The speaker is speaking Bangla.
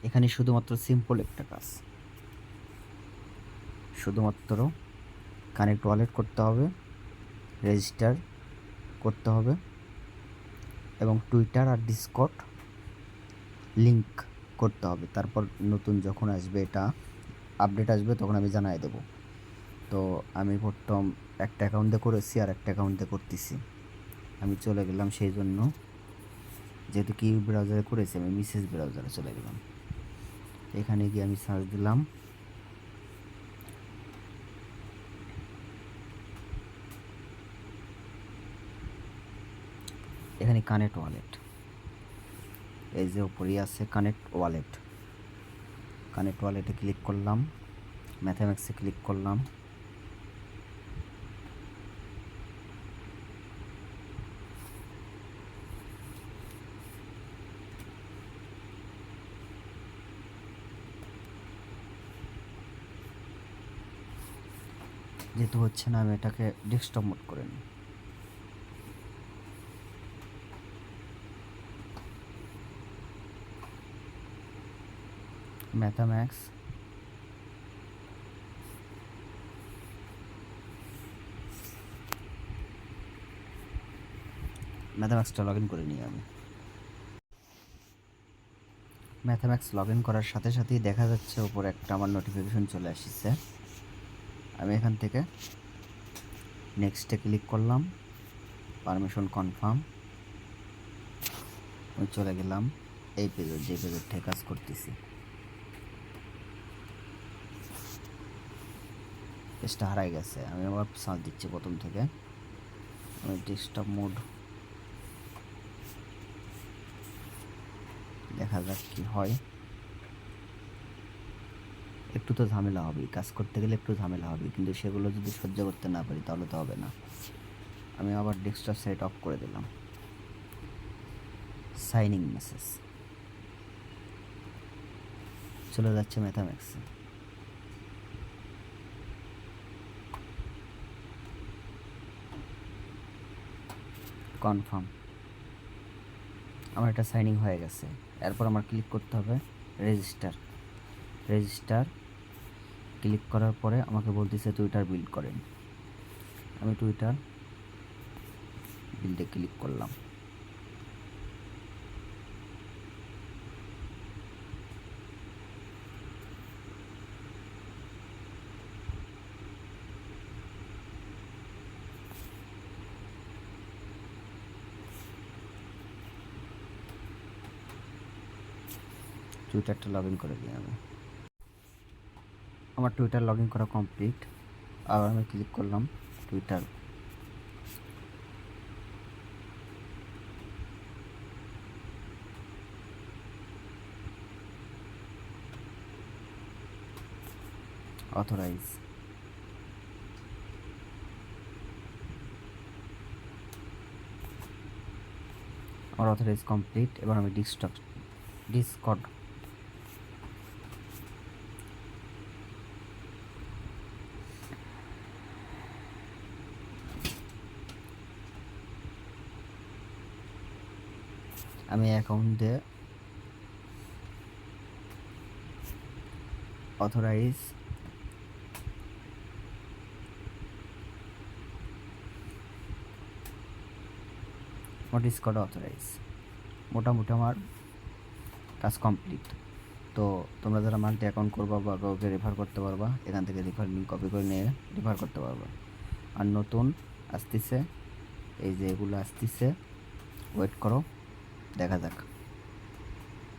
এখানে শুধুমাত্র সিম্পল একটা কাজ, শুধুমাত্র কানেক্ট ওয়ালেট করতে হবে, রেজিস্টার করতে হবে এবং টুইটার আর ডিসকর্ড লিংক করতে হবে। তারপর নতুন যখন আসবে, এটা আপডেট আসবে, তখন আমি জানাই দেব। তো আমি প্রথম একটা অ্যাকাউন্টে করেছি আর একটা অ্যাকাউন্টে করতেছি। আমি চলে গেলাম, সেই জন্য যেহেতু কি ব্রাউজারে করেছি, আমি মিসেস ব্রাউজারে চলে গেলাম। এখানে গিয়ে আমি সার্চ দিলাম এখানে কানেক্ট ওয়ালেট, এই যে উপরেই আছে কানেক্ট ওয়ালেট। কানেক্ট ওয়ালেটে ক্লিক করলাম, ম্যাথামেটিক্সে ক্লিক করলাম, যেহেতু হচ্ছে না আমি এটাকে ডেস্কটপ মোড করে নিই। ম্যাথামেটিক্স ম্যাথামেটিক্সটা লগ ইন করে নিই আমি। ম্যাথামেটিক্স লগ ইন করার সাথে সাথেই দেখা যাচ্ছে ওপরে একটা আমার নোটিফিকেশন চলে আসছে। আমি এখান থেকে নেক্সটে ক্লিক করলাম, পারমিশন কনফার্ম, আমি চলে গেলাম এই পেজে, যে পেজের থেকে কাজ করতেছি। পেজটা হারাই গেছে, আমি আবার সার্চ দিচ্ছি প্রথম থেকে। আমি ডেস্কটপ মোড, দেখা যাক কি হয়। একটু তো ঝামেলা হবে, কাজ করতে গেলে একটু ঝামেলা হবে, কিন্তু সেগুলো যদি সহ্য করতে না পারি তাহলে তো হবে না। আমি আবার ডেস্কটপ সেট অফ করে দিলাম। সাইনিং মেসেজ চলে যাচ্ছে ম্যাথামেটিক্সে। কনফার্ম, আমার এটা সাইনিং হয়ে গেছে। এরপর আমার ক্লিক করতে হবে রেজিস্টার। রেজিস্টার ক্লিক করার পরে আমাকে বলতেছে টুইটার বিল্ড করেন। আমি টুইটার বিল্ডে ক্লিক করলাম। টুইটারটা লগ ইন করে দিই আমি। আমার টুইটার লগ ইন করা কমপ্লিট। আবার আমি ক্লিক করলাম টুইটার। অথরাইজ, আমার অথরাইজ কমপ্লিট। এবার আমি ডিসকর্ড আমি অ্যাকাউন্টে অথরাইজ ডিসকর্ড অথরাইজ। মোটামুটি আমার কাজ কমপ্লিট। তো তোমরা যারা মাল্টি অ্যাকাউন্ট করবা বা কাউকে রেফার করতে পারবা, এখান থেকে রেফার লিঙ্ক কপি করে নিয়ে রেফার করতে পারবা। আর নতুন আসতেছে, এই যে এগুলো আসতেছে, ওয়েট করো, দেখা যাক।